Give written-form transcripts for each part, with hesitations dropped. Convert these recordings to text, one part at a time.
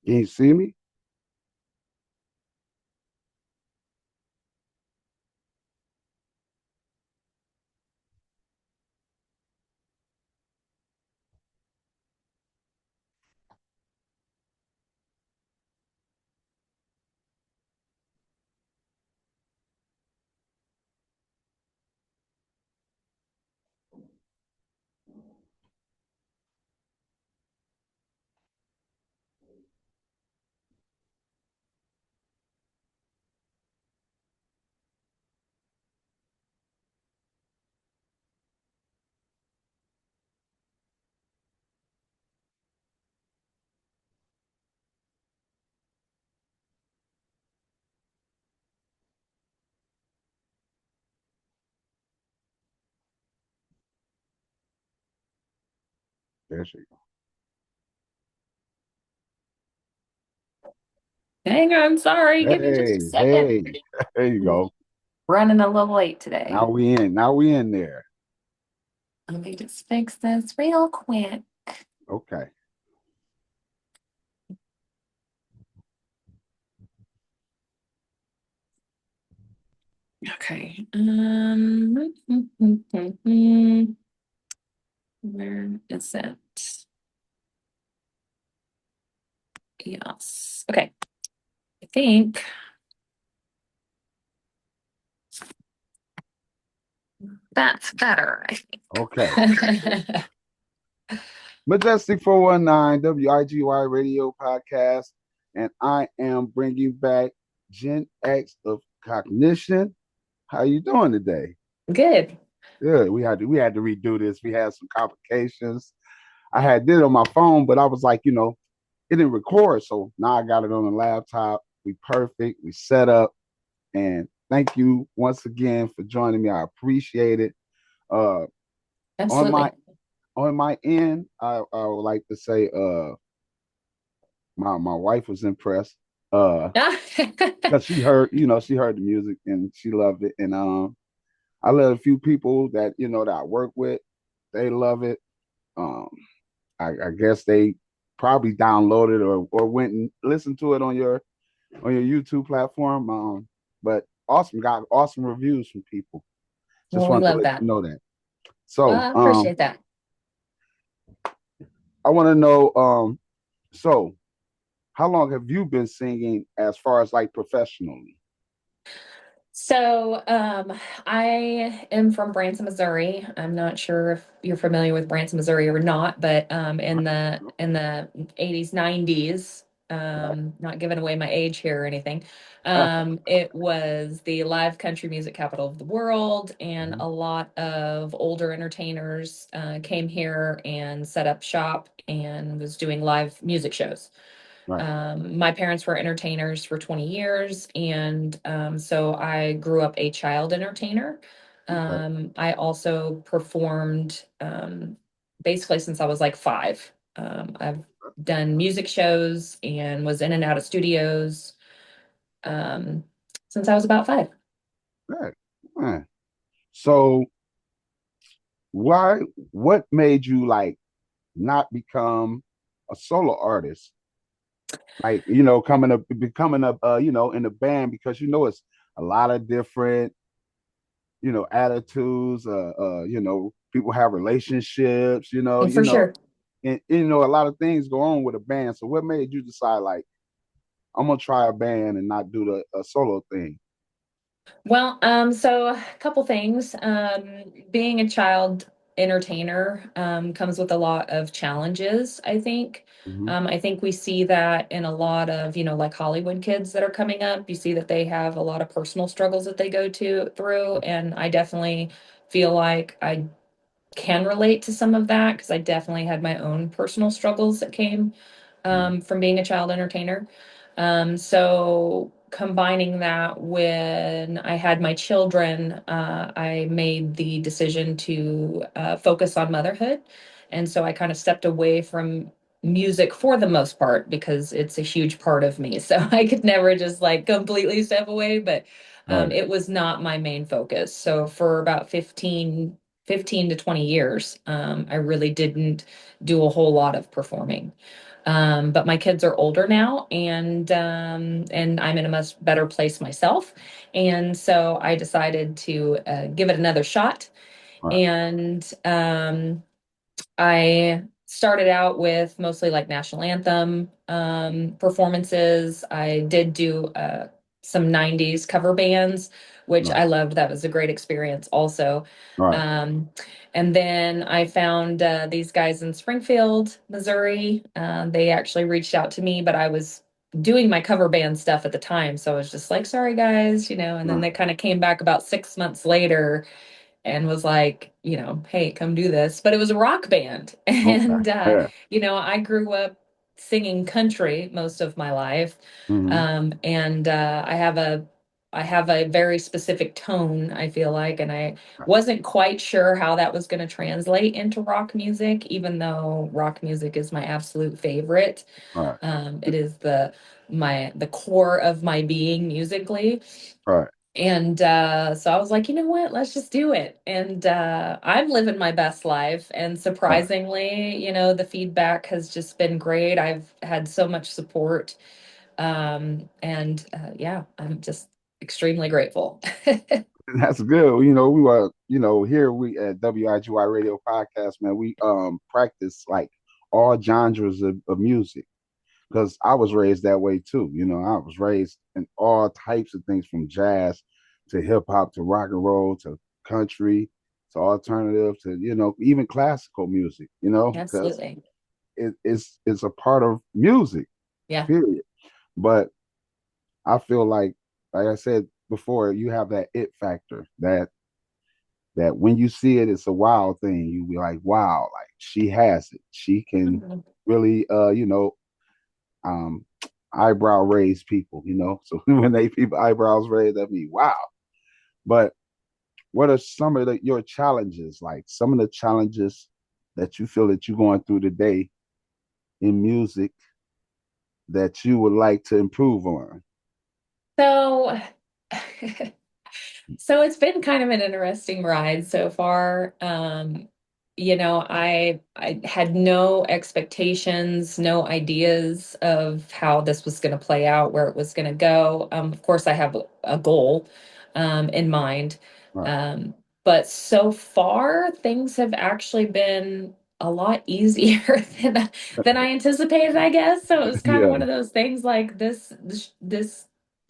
Can you see me? There she go. Hang on, sorry. Give me just a Hey, second. hey, there you go. Running a little late today. Now we in. Now we in there. Let me just fix this real quick. Okay. Okay. Where is it? Yes. Okay. I think that's better. I Okay. think. Majestic 419 WIGY Radio Podcast. And I am bringing back Gen X of Cognition. How you doing today? Good. Good. We had to redo this. We had some complications. I had did it on my phone, but I was like, it didn't record. So now I got it on the laptop. We perfect. We set up. And thank you once again for joining me. I appreciate it. Uh, on my Absolutely. on my end, I would like to say, my wife was impressed. Because she heard the music and she loved it. And I let a few people that that I work with, they love it. Um, I guess they probably downloaded or went and listened to it on your YouTube platform. But awesome, got awesome reviews from people. Just Well, we wanted to love let you that. know that. Well, So, I appreciate that. I want to know, so how long have you been singing as far as like professionally? So, I am from Branson, Missouri. I'm not sure if you're familiar with Branson, Missouri or not, but in the 80s, 90s, not giving away my age here or anything. It was the live country music capital of the world, and Mhm. a lot of older entertainers came here and set up shop and was doing live music shows. Right. My parents were entertainers for 20 years, and so I grew up a child entertainer. Okay. I also performed basically since I was like five. I've done music shows and was in and out of studios um, since I was about five. Right. Right. So why what made you like not become a solo artist? Like, coming up becoming up in a band because it's a lot of different, attitudes, people have relationships, And for sure. and a lot of things go on with a band. So what made you decide like I'm gonna try a band and not do the a solo thing? Well, so a couple things. Being a child entertainer comes with a lot of challenges, I think. Hmm. I think we see that in a lot of, like Hollywood kids that are coming up. You see that they have a lot of personal struggles that they go to through, and I definitely feel like I can relate to some of that because I definitely had my own personal struggles that came from being a child entertainer. So combining that when I had my children, I made the decision to focus on motherhood. And so I kind of stepped away from music for the most part because it's a huge part of me. So I could never just like completely step away, but Right. it was not my main focus. So for about 15 to 20 years, I really didn't do a whole lot of performing. But my kids are older now, and I'm in a much better place myself. And so I decided to give it another shot. Right. And I started out with mostly like national anthem performances. I did do some 90s cover bands, which Right. I loved. That was a great experience also. Right. Um, and then I found these guys in Springfield, Missouri. They actually reached out to me, but I was doing my cover band stuff at the time. So I was just like, sorry, guys, and then Right. they kind of came back about 6 months later and was like, hey, come do this. But it was a rock band. Okay. And, Yeah. I grew up singing country most of my life. Hmm. And I have a very specific tone, I feel like, and I wasn't quite sure how that was going to translate into rock music, even though rock music is my absolute favorite. Right. It is the core of my being musically. Right. And so I was like, you know what? Let's just do it. And I'm living my best life. And Right. surprisingly, the feedback has just been great. I've had so much support. And yeah, I'm just extremely grateful. That's good. We were, here we at WIGY Radio Podcast, man, we practice like all genres of music because I was raised that way too. I was raised in all types of things from jazz to hip hop to rock and roll to country to alternative to, even classical music, because Absolutely. it's a part of music, Yeah. period. But I feel like I said before, you have that it factor that when you see it, it's a wow thing. You be like, wow, like she has it. She can Mhm. really, um, eyebrow raise people. So when they people eyebrows raised, that mean wow. But what are some of your challenges? Like some of the challenges that you feel that you're going through today in music that you would like to improve on? So, so it's been kind of an interesting ride so far. I had no expectations, no ideas of how this was going to play out, where it was going to go. Of course, I have a goal in mind. Right. Um, but so far, things have actually been a lot easier than I anticipated, I guess. So it was kind of Yeah. one of those things like this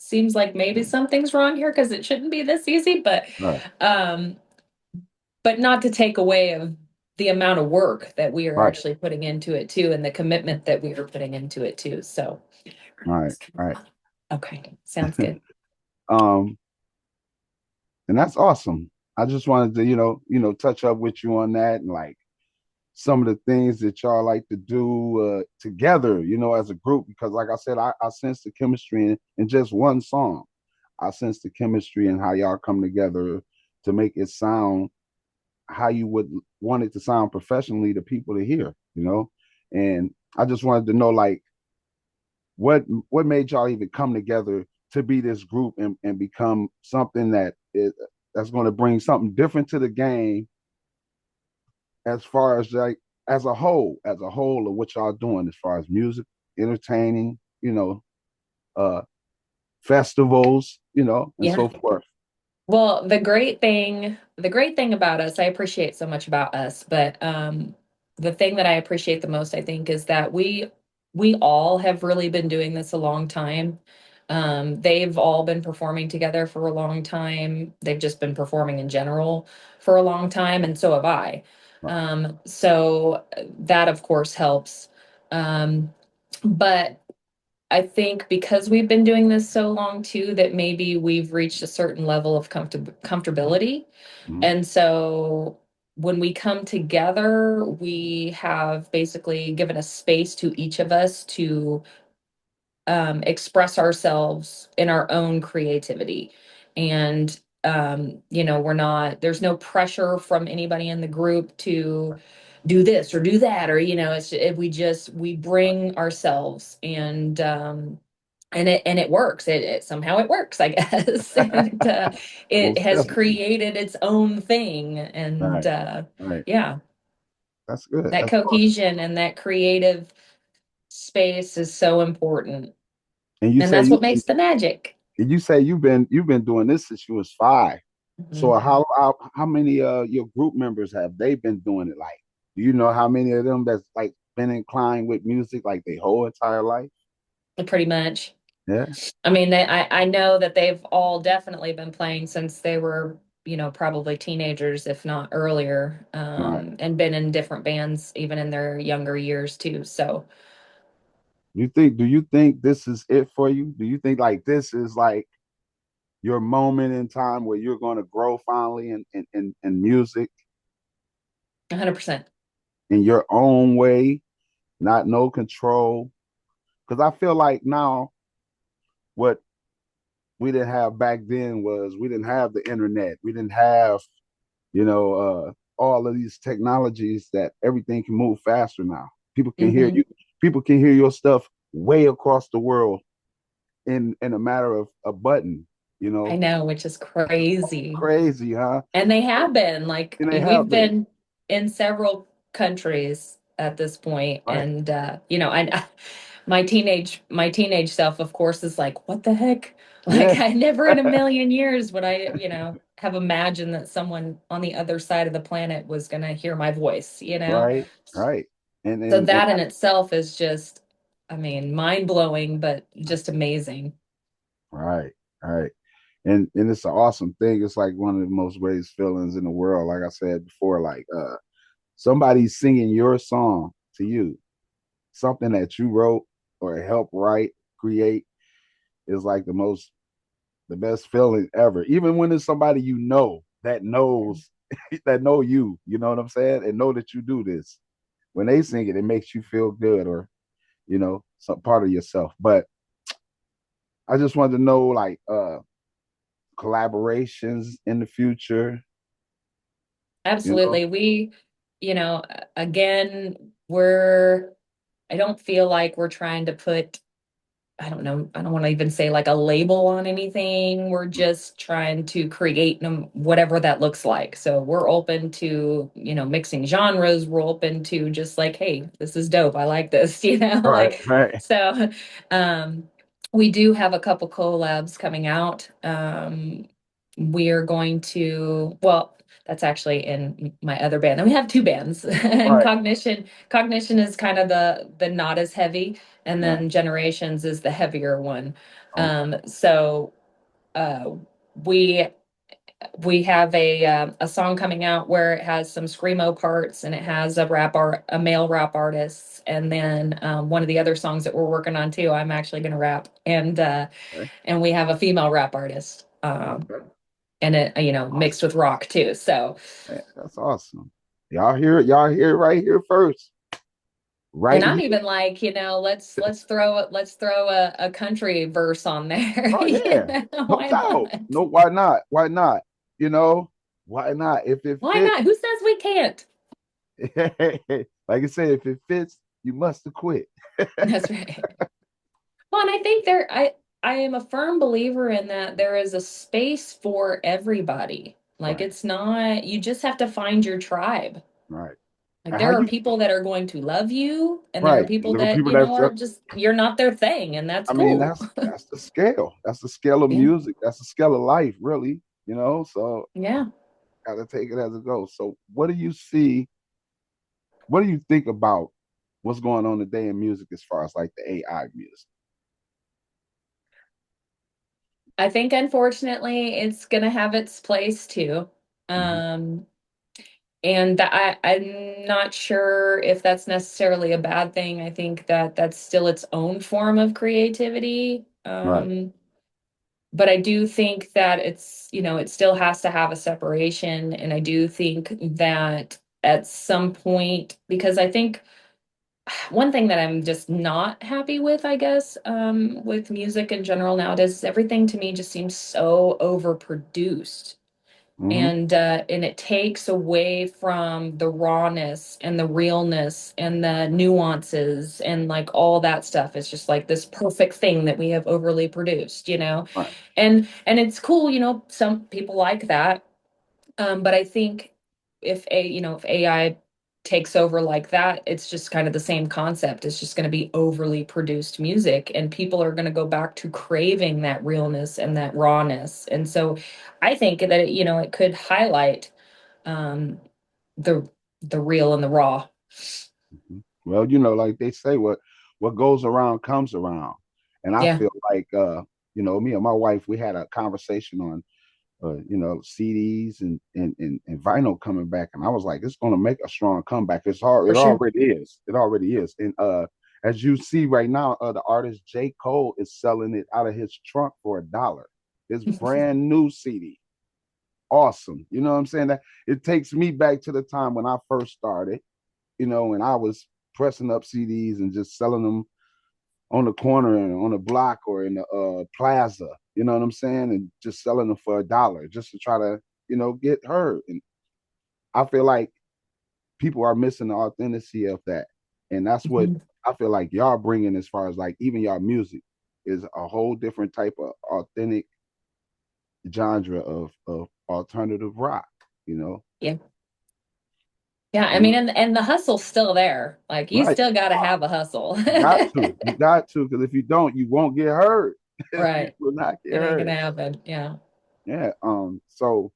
seems like maybe something's wrong here because it shouldn't be this easy, Right. um but not to take away of the amount of work that we are Right. actually putting into it too, and the commitment that we are putting into it too. So Right. Right. okay, sounds good. Um, and that's awesome. I just wanted to, touch up with you on that and like some of the things that y'all like to do together, as a group. Because, like I said, I sense the chemistry in just one song. I sense the chemistry and how y'all come together to make it sound how you would want it to sound professionally to people to hear. And I just wanted to know, like, what made y'all even come together to be this group and become something that's going to bring something different to the game as far as like as a whole of what y'all doing as far as music, entertaining, uh festivals, and Yeah. so forth. Well, the great thing about us, I appreciate so much about us, but the thing that I appreciate the most, I think, is that we all have really been doing this a long time. They've all been performing together for a long time. They've just been performing in general for a long time, and so have I. Right. So that of course helps. But I think because we've been doing this so long too, that maybe we've reached a certain level of comfortability. Mhm. And so when we come together, we have basically given a space to each of us to express ourselves in our own creativity. And, there's no pressure from anybody in the group to do this or do that, or, we bring ourselves and it works. It somehow it works, I guess. And it Most has definitely. created its own thing. And Right. Right. yeah, That's good. that That's awesome. cohesion and that creative space is so important. And you And say that's what makes the magic. you've been doing this since you was 5. So Mhm. how many your group members have they been doing it like? Do you know how many of them that's like been inclined with music like their whole entire life? Pretty much. Yeah, I mean, I know that they've all definitely been playing since they were, probably teenagers, if not earlier, right. and been in different bands even in their younger years too. So Do you think this is it for you? Do you think like this is like your moment in time where you're going to grow finally in music 100%. in your own way, not no control? Because I feel like now what we didn't have back then was we didn't have the internet. We didn't have, you know, all of these technologies that everything can move faster now. People can hear Hmm. you. People can hear your stuff way across the world in a matter of a button. You I know, know, which is crazy. crazy, huh? And they have been like And they we've have been been in several countries at this point, right. and I my teenage self, of course, is like, what the heck? Like, Yeah, I never in a million years would I, have imagined that someone on the other side of the planet was gonna hear my voice. right, right. And So and and that in itself is just, I mean, mind blowing, but just amazing. right, right. And it's an awesome thing. It's like one of the most greatest feelings in the world. Like I said before, like somebody singing your song to you, something that you wrote or helped write, create, is like the best feeling ever. Even when it's somebody you know that knows that know you, you know what I'm saying, and know that you do this. When they sing it, it makes you feel good, or some part of yourself. But I just wanted to know, like, collaborations in the future. You know, Absolutely. You know, again, I don't feel like we're trying to put, I don't know, I don't want to even say like a label on anything. We're just trying to create whatever that looks like. So we're open to, mixing genres. We're open to just like, hey, this is dope. I like this, right, like, right, so, um, we do have a couple collabs coming out. We are going to, well, that's actually in my other band. And we have two bands. And right, Cognition is kind of the not as heavy, and right. then Generations is the heavier one. Okay, So uh, we we have a song coming out where it has some screamo parts, and it has a male rap artist, and then one of the other songs that we're working on too, I'm actually going to rap, okay, and we have a female rap artist, okay. and it Awesome. mixed with rock too. So, Man, that's awesome. Y'all hear it right here first. and Right I'm here. even like, let's throw a country verse on there. Oh yeah. No Why doubt. not? No, why not? Why not? You know, why not? If it Why fits, not? Who says we can't? like I said, if it fits, you must have quit. That's right. Well, and I think I am a firm believer in that there is a space for everybody. Like, Right, it's not, you just have to find your tribe. right. Like, And how there are you people that are going to love you, and there are right? people Little that, people that's are just, you're not their thing, and that's I mean, cool. that's the scale. That's the scale of Yeah. music. That's the scale of life, really. So Yeah. gotta take it as it goes. So what do you see? What do you think about what's going on today in music as far as like the AI music? I think unfortunately it's gonna have its place too. Hmm. Um, and I'm not sure if that's necessarily a bad thing. I think that that's still its own form of creativity. Right. But I do think that it still has to have a separation. And I do think that at some point, because I think one thing that I'm just not happy with, I guess, with music in general nowadays, is everything to me just seems so overproduced. Hmm. And it takes away from the rawness and the realness and the nuances and like all that stuff. It's just like this perfect thing that we have overly produced. Right. And it's cool, some people like that. But I think if AI takes over like that, it's just kind of the same concept. It's just going to be overly produced music, and people are going to go back to craving that realness and that rawness. And so I think that it could highlight um, the real and the raw. Mhm. Well, like they say, what goes around comes around. And I Yeah, feel like me and my wife, we had a conversation on CDs and vinyl coming back. And I was like, it's gonna make a strong comeback. for It sure. already is. It already is. And as you see right now, the artist J. Cole is selling it out of his trunk for $1. His brand new CD. Awesome. You know what I'm saying? That it takes me back to the time when I first started, and I was pressing up CDs and just selling them on the corner and on the block or in the plaza. You know what I'm saying? And just selling them for $1 just to try to, get heard. And I feel like people are missing the authenticity of that. And that's what Mhm. I feel like y'all bringing as far as like even y'all music is a whole different type of authentic genre of alternative rock, you know? Yeah. Yeah, I mean, You and the hustle's still there. Like you right. still got to have a hustle. You got to. You got to, because if you don't, you won't get hurt. You Right. will not get It ain't gonna hurt. happen. Yeah. Yeah. So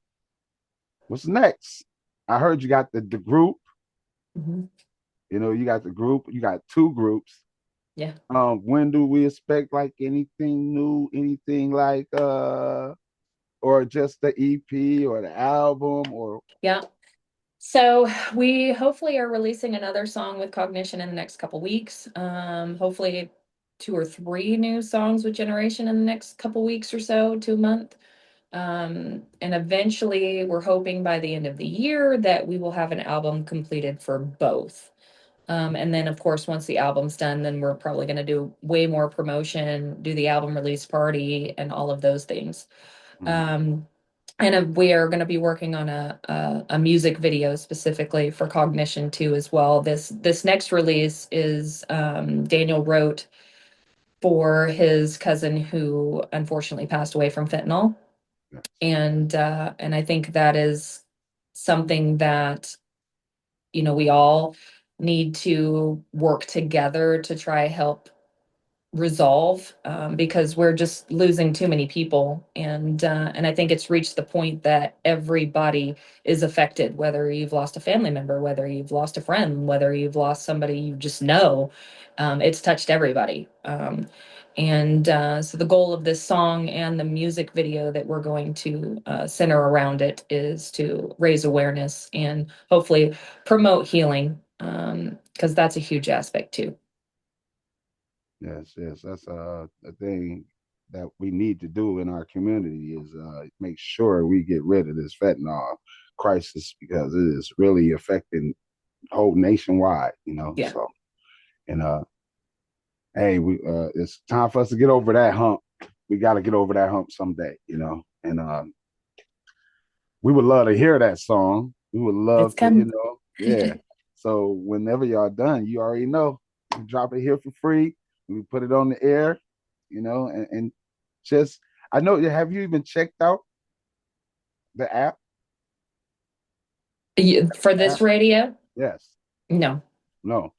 what's next? I heard you got the group. Mhm. You got the group. You got two groups. Yeah. When do we expect like anything new? Anything like or just the EP or the album or Yeah. So we hopefully are releasing another song with Cognition in the next couple weeks. Hopefully two or three new songs with Generation in the next couple weeks or so, 2 month. And eventually we're hoping by the end of the year that we will have an album completed for both. And then of course, once the album's done, then we're probably going to do way more promotion, do the album release party and all of those things. mm, Um, and we are going to be working on a music video specifically for Cognition too as well. This next release is Daniel wrote for his cousin who unfortunately passed away from fentanyl, yes. and I think that is something that we all need to work together to try help resolve, because we're just losing too many people, and I think it's reached the point that everybody is affected, whether you've lost a family member, whether you've lost a friend, whether you've lost somebody you just know. It's touched everybody. And so the goal of this song and the music video that we're going to center around it is to raise awareness and hopefully promote healing, because that's a huge aspect too. Yes, yes. That's a thing that we need to do in our community is make sure we get rid of this fentanyl crisis because it is really affecting whole nationwide, Yeah. So and hey, we it's time for us to get over that hump. We got to get over that hump someday. And we would love to hear that song. We would It's love to, come. yeah. So whenever y'all done, you already know. We drop it here for free. We put it on the air, and just I know. Have you even checked out the app? For App? this radio? Yes. No. No.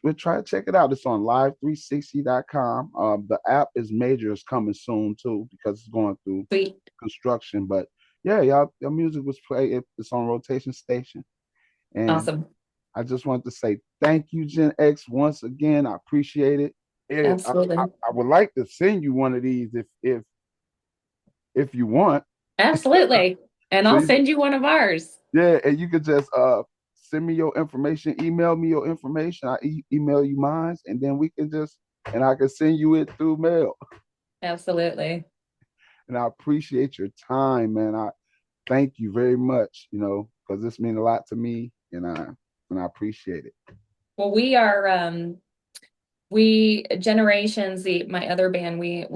We'll try to check it out. It's on live360.com. The app is major. It's coming soon too because it's going through Sweet. construction. But yeah, y'all, your music was played. It's on rotation station, and Awesome. I just want to say thank you, Gen X, once again. I appreciate it. Absolutely. I would like to send you one of these if you want. Absolutely. And So I'll you send you one of ours. yeah, and you could just send me your information, email me your information. Email you mine, and then we can just and I can send you it through mail. Absolutely. And I appreciate your time, man. I thank you very much, because this means a lot to me, and I appreciate it. Well, we Generations, my other band, we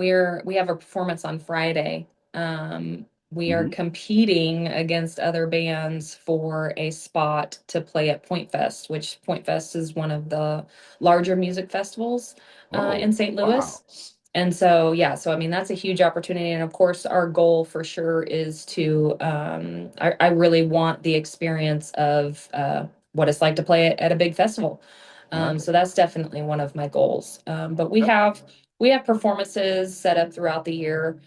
have a performance on Friday. We are Mm-hmm. competing against other bands for a spot to play at Point Fest, which Point Fest is one of the larger music festivals Oh, in St. wow. Louis. And so, yeah, so I mean, that's a huge opportunity. And of course, our goal for sure is to, I really want the experience of what it's like to play it at a big festival. Right. So that's definitely one of my goals. But Okay. we have performances set up throughout the year.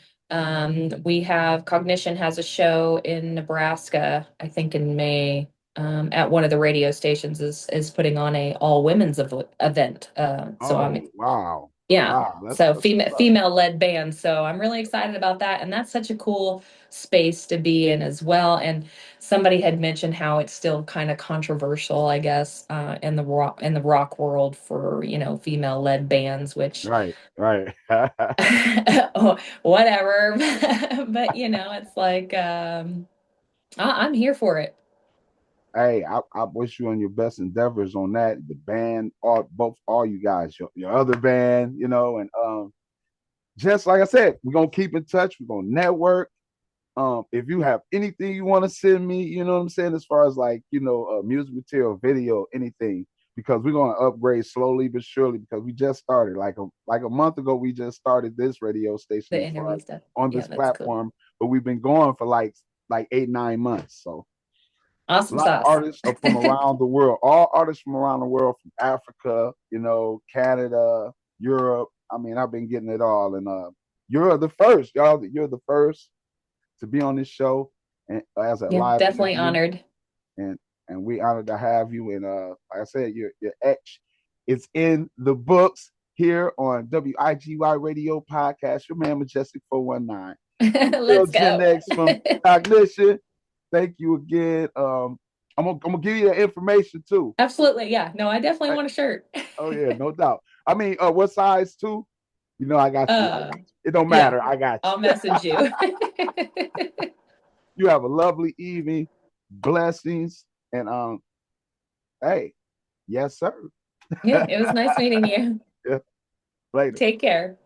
We have Cognition has a show in Nebraska, I think in May, at one of the radio stations is putting on a all women's event. So I'm Oh, wow. yeah. Wow. So That's up. female led band. So I'm really excited about that. And that's such a cool space to be in as well. And somebody had mentioned how it's still kind of controversial, I guess, in the rock world for, female led bands, which Right. Right. whatever. But it's like I'm here for it. Hey, I wish you on your best endeavors on that. The band, all you guys, your other band, and just like I said, we're gonna keep in touch. We're gonna network. If you have anything you want to send me, you know what I'm saying, as far as like, music material, video, anything, because we're gonna upgrade slowly but surely because we just started. Like a month ago, we just started this radio station The as far interview as stuff. on Yeah, this that's cool. platform, but we've been going for like 8, 9 months. So a Awesome lot of sauce. artists are from around the world. All artists from around the world, from Africa, Canada, Europe. I mean, I've been getting it all, and you're the first, y'all. You're the first to be on this show and as a Yeah, live definitely interview, honored. and we honored to have you. And like I said, your ex is in the books here on WIGY Radio Podcast. Your man Majestic 419, the real Let's Gen go. X from Cognition. Thank you again. I'm gonna give you that information too. Absolutely. Yeah. No, I definitely Right? want a shirt. Oh yeah, no doubt. I mean, what size too? I got you. I got Uh, you. It don't yeah, matter. I got I'll you. message you. You have a lovely evening. Blessings. And hey, yes, sir. Yeah, it was nice meeting you. Yeah, later. Take care.